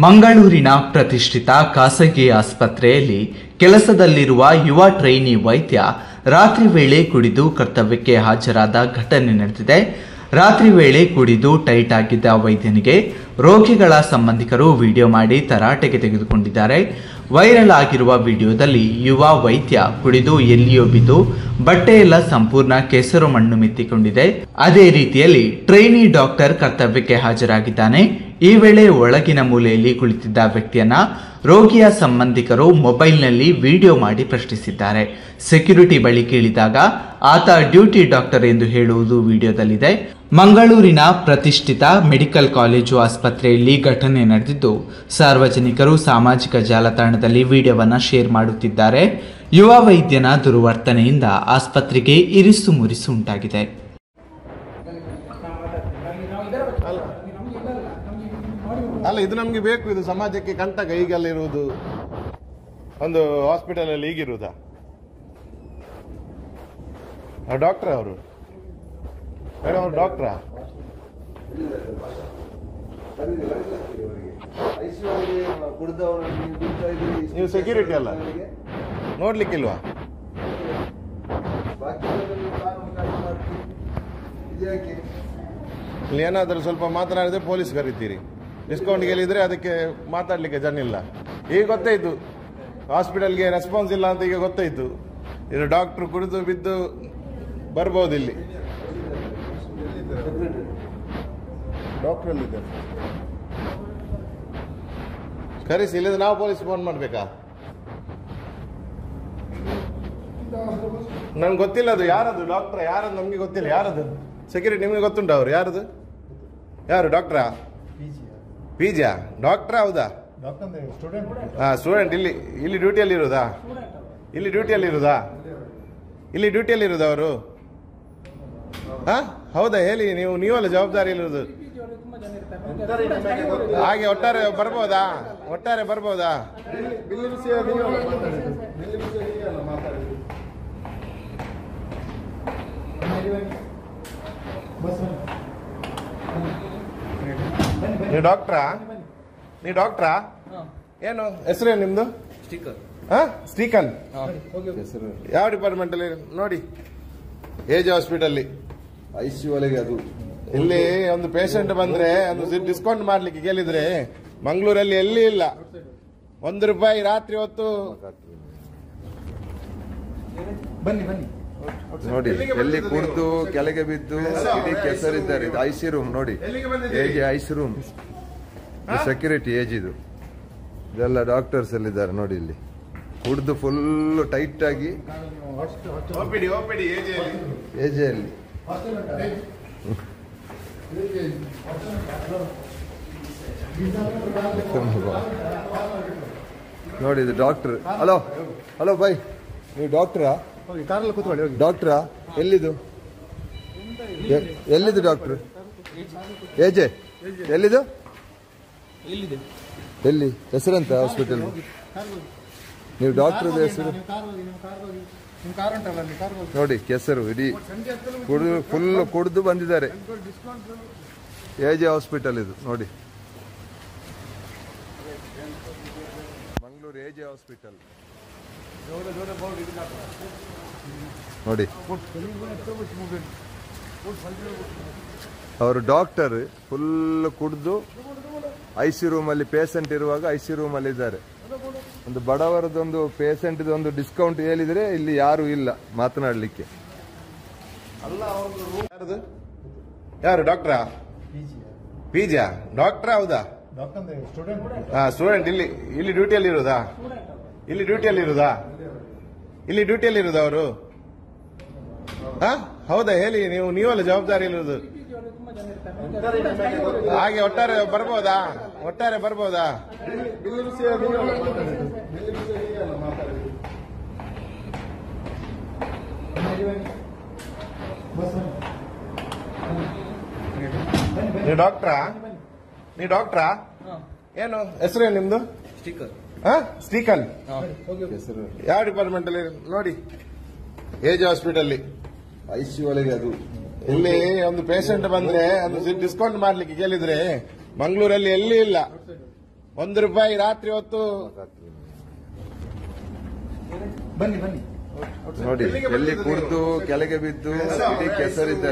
ಮಂಗಳೂರಿನ ಪ್ರತಿಷ್ಠಿತ ಖಾಸಗಿ ಆಸ್ಪತ್ರೆಯಲ್ಲಿ ಕೆಲಸದಲ್ಲಿರುವ ಯುವ ಟ್ರೈನಿ ವೈದ್ಯ ರಾತ್ರಿ ವೇಳೆ ಕುಡಿದು ಕರ್ತವ್ಯಕ್ಕೆ ಹಾಜರಾದ ಘಟನೆ ನಡೆದಿದೆ. ರಾತ್ರಿ ವೇಳೆ ಕುಡಿದು ಟೈಟ್ ಆಗಿದ್ದ ವೈದ್ಯನಿಗೆ ರೋಗಿಗಳ ಸಂಬಂಧಿಕರು ವಿಡಿಯೋ ಮಾಡಿ ತರಾಟೆಗೆ ತೆಗೆದುಕೊಂಡಿದ್ದಾರೆ. ವೈರಲ್ ಆಗಿರುವ ವಿಡಿಯೋದಲ್ಲಿ ಯುವ ವೈದ್ಯ ಕುಡಿದು ಎಲ್ಲಿಯೋ ಬಿದ್ದು ಬಟ್ಟೆಯೆಲ್ಲ ಸಂಪೂರ್ಣ ಕೆಸರು ಮಣ್ಣು ಮೆತ್ತಿಕೊಂಡಿದೆ. ಅದೇ ರೀತಿಯಲ್ಲಿ ಟ್ರೈನಿ ಡಾಕ್ಟರ್ ಕರ್ತವ್ಯಕ್ಕೆ ಹಾಜರಾಗಿದ್ದಾನೆ. ಈ ವೇಳೆ ಒಳಗಿನ ಮೂಲೆಯಲ್ಲಿ ಕುಳಿತಿದ್ದ ವ್ಯಕ್ತಿಯನ್ನ ರೋಗಿಯ ಸಂಬಂಧಿಕರು ಮೊಬೈಲ್ನಲ್ಲಿ ವಿಡಿಯೋ ಮಾಡಿ ಪ್ರಶ್ನಿಸಿದ್ದಾರೆ. ಸೆಕ್ಯೂರಿಟಿ ಬಳಿ ಕೇಳಿದಾಗ ಆತ ಡ್ಯೂಟಿ ಡಾಕ್ಟರ್ ಎಂದು ಹೇಳುವುದು ವಿಡಿಯೋದಲ್ಲಿದೆ. ಮಂಗಳೂರಿನ ಪ್ರತಿಷ್ಠಿತ ಮೆಡಿಕಲ್ ಕಾಲೇಜು ಆಸ್ಪತ್ರೆಯಲ್ಲಿ ಘಟನೆ ನಡೆದಿದ್ದು, ಸಾರ್ವಜನಿಕರು ಸಾಮಾಜಿಕ ಜಾಲತಾಣದಲ್ಲಿ ವಿಡಿಯೋವನ್ನು ಶೇರ್ ಮಾಡುತ್ತಿದ್ದಾರೆ. ಯುವ ವೈದ್ಯನ ದುರ್ವರ್ತನೆಯಿಂದ ಆಸ್ಪತ್ರೆಗೆ ಇರಿಸು ಮುರಿಸು ಉಂಟಾಗಿದೆ. ಅಲ್ಲ, ಇದು ನಮ್ಗೆ ಬೇಕು, ಇದು ಸಮಾಜಕ್ಕೆ ಕಂಟಕ. ಈಗೆಲ್ಲ ಇರುವುದು ಒಂದು ಹಾಸ್ಪಿಟಲ್ ಅಲ್ಲಿ ಈಗಿರುವುದಾ? ಡಾಕ್ಟ್ರಾ ಅವರು? ಮೇಡಮ್ ಅವರು ಡಾಕ್ಟ್ರಾ? ನೀವು ಸೆಕ್ಯೂರಿಟಿ ಅಲ್ಲ, ನೋಡ್ಲಿಕ್ಕಿಲ್ವಾ? ಇಲ್ಲಿ ಏನಾದರೂ ಸ್ವಲ್ಪ ಮಾತನಾಡಿದ್ರೆ ಪೊಲೀಸ್ ಕರೀತೀರಿ. ಡಿಸ್ಕೌಂಟ್ ಗೆಲ್ಲಿದ್ರೆ ಅದಕ್ಕೆ ಮಾತಾಡ್ಲಿಕ್ಕೆ ಜನ ಇಲ್ಲ. ಈಗ ಗೊತ್ತಾಯ್ತು ಹಾಸ್ಪಿಟಲ್ಗೆ ರೆಸ್ಪಾನ್ಸ್ ಇಲ್ಲ ಅಂತ. ಈಗ ಗೊತ್ತಾಯ್ತು ಇದು ಡಾಕ್ಟರ್ ಕುಡಿದು ಬಿದ್ದು ಬರ್ಬೋದು. ಇಲ್ಲಿ ಡಾಕ್ಟರ್ ಅಲ್ಲಿದ್ದಾರೆ, ಕರೆಸಿ. ಇಲ್ಲದ್ರೆ ನಾವು ಪೊಲೀಸ್ ಫೋನ್ ಮಾಡ್ಬೇಕಾ? ನನ್ಗೆ ಗೊತ್ತಿಲ್ಲ ಅದು ಯಾರದು ಡಾಕ್ಟರ್, ಯಾರದು ನಮ್ಗೆ ಗೊತ್ತಿಲ್ಲ. ಯಾರದು ಸೆಕ್ಯೂರಿಟಿ ನಿಮ್ಗೆ ಗೊತ್ತುಂಟ? ಅವ್ರು ಯಾರದು? ಯಾರು ಡಾಕ್ಟ್ರಾ? ಪಿಜಿಯಾ? ಡಾಕ್ಟ್ರಾ? ಹೌದಾ? ಸ್ಟೂಡೆಂಟ್. ಇಲ್ಲಿ ಡ್ಯೂಟಿಯಲ್ಲಿ ಇರುವುದಾ? ಇಲ್ಲಿ ಡ್ಯೂಟಿಯಲ್ಲಿ ಇರುವುದಾ ಅವರು? ಹೌದಾ? ಹೇಳಿ, ನೀವಲ್ಲ ಜವಾಬ್ದಾರಿ ಇರುವುದು. ಹಾಗೆ ಒಟ್ಟಾರೆ ಬರ್ಬೋದಾ? ನೀವು ಡಾಕ್ಟ್ರಾ? ಏನು ಹೆಸರೇನು ನಿಮ್ದು? ಶ್ರೀಕಾಂತ್. ಯಾವ ಡಿಪಾರ್ಟ್ಮೆಂಟ್ ಅಲ್ಲಿ? ನೋಡಿ, ಏಜ್ ಹಾಸ್ಪಿಟಲ್ ICU ಒಳಗೆ. ಅದು ಇಲ್ಲಿ ಒಂದು ಪೇಷಂಟ್ ಬಂದ್ರೆ ಒಂದು ಡಿಸ್ಕೌಂಟ್ ಮಾಡ್ಲಿಕ್ಕೆ ಕೇಳಿದ್ರೆ ಮಂಗಳೂರಲ್ಲಿ ಎಲ್ಲಿ ಇಲ್ಲ. ₹1 ರಾತ್ರಿ ಹೊತ್ತು. ಬನ್ನಿ ನೋಡಿ, ಎಲ್ಲಿ ಕುಡಿದು ಕೆಳಗೆ ಬಿದ್ದು ಇಡೀ ಕೆಸರಿದ್ದಾರೆ. ಇದು IC ರೂಮ್ ನೋಡಿ, IC ರೂಮ್. ಸೆಕ್ಯೂರಿಟಿ ಏಜ್ ಇದು. ಇದೆಲ್ಲ ಡಾಕ್ಟರ್ಸ್ ಎಲ್ಲಿದ್ದಾರೆ ನೋಡಿ. ಇಲ್ಲಿ ಕುಡಿದು ಫುಲ್ ಟೈಟ್ ಆಗಿ ಏಜಲ್ಲಿ ನೋಡಿ. ಇದು ಡಾಕ್ಟರ್. ಹಲೋ ಬೈ, ನೀವು ಡಾಕ್ಟ್ರಾ? ಡಾಕ್ಟ್ರಾ? ಎಲ್ಲಿದು ಡಾಕ್ಟರ್? ಏಜೆ ಎಲ್ಲಿದು? ಎಲ್ಲಿ ಹೆಸರಂತ ಹಾಸ್ಪಿಟಲ್? ನೀವು ಡಾಕ್ಟರ್ ಹೆಸರು ನೋಡಿ. ಕೆಸರು ಇಡೀ ಫುಲ್ ಕುಡಿದು ಬಂದಿದ್ದಾರೆ. ಏಜೆ ಹಾಸ್ಪಿಟಲ್ ಇದು ನೋಡಿ, ಮಂಗಳೂರು ಏಜೆ ಹಾಸ್ಪಿಟಲ್ ನೋಡಿ. ಅವರು ಡಾಕ್ಟರ್ ಫುಲ್ ಕುಡಿದು IC ರೂಮಲ್ಲಿ ಪೇಷಂಟ್ ಇರುವಾಗ IC ರೂಮಲ್ಲಿ ಇದ್ದಾರೆ. ಒಂದು ಬಡವರದೊಂದು ಪೇಷಂಟ್ ಒಂದು ಡಿಸ್ಕೌಂಟ್ ಹೇಳಿದ್ರೆ ಇಲ್ಲಿ ಯಾರು ಇಲ್ಲ ಮಾತನಾಡಲಿಕ್ಕೆ. ಯಾರು ಡಾಕ್ಟ್ರಾ? ಪಿಜಿಯಾ? ಡಾಕ್ಟ್ರಾ? ಹೌದಾ? ಸ್ಟೂಡೆಂಟ್. ಇಲ್ಲಿ ಡ್ಯೂಟಿಯಲ್ಲಿ ಇರುವುದಾ? ಇಲ್ಲಿ ಡ್ಯೂಟಿಯಲ್ಲಿ ಇರುವುದಾ ಅವರು? ಹೌದಾ? ಹೇಳಿ, ನೀವಲ್ಲ ಜವಾಬ್ದಾರಿ ಇರುವುದು. ಹಾಗೆ ಒಟ್ಟಾರೆ ಬರ್ಬೋದಾ? ನೀವು ಡಾಕ್ಟ್ರಾ? ಏನು ಹೆಸರೇನು ನಿಮ್ದು? ಶ್ರೀಕಾಂತ್. ಯಾವ ಡಿಪಾರ್ಟ್ಮೆಂಟ್ ಅಲ್ಲಿ? ನೋಡಿ, ಏಜ್ ಹಾಸ್ಪಿಟಲ್ ICU ಒಳಗೆ. ಅದು ಇಲ್ಲಿ ಒಂದು ಪೇಷಂಟ್ ಬಂದ್ರೆ ಒಂದು ಡಿಸ್ಕೌಂಟ್ ಮಾಡ್ಲಿಕ್ಕೆ ಕೇಳಿದ್ರೆ ಮಂಗಳೂರಲ್ಲಿ ಎಲ್ಲಿ ಇಲ್ಲ. ₹1 ರಾತ್ರಿ ಹೊತ್ತು ನೋಡಿ ಎಲ್ಲಿ ಕುಡಿದು ಕೆಳಗೆ ಬಿದ್ದು ಇಡೀ ಕೆಸರಿದ್ದಾರೆ.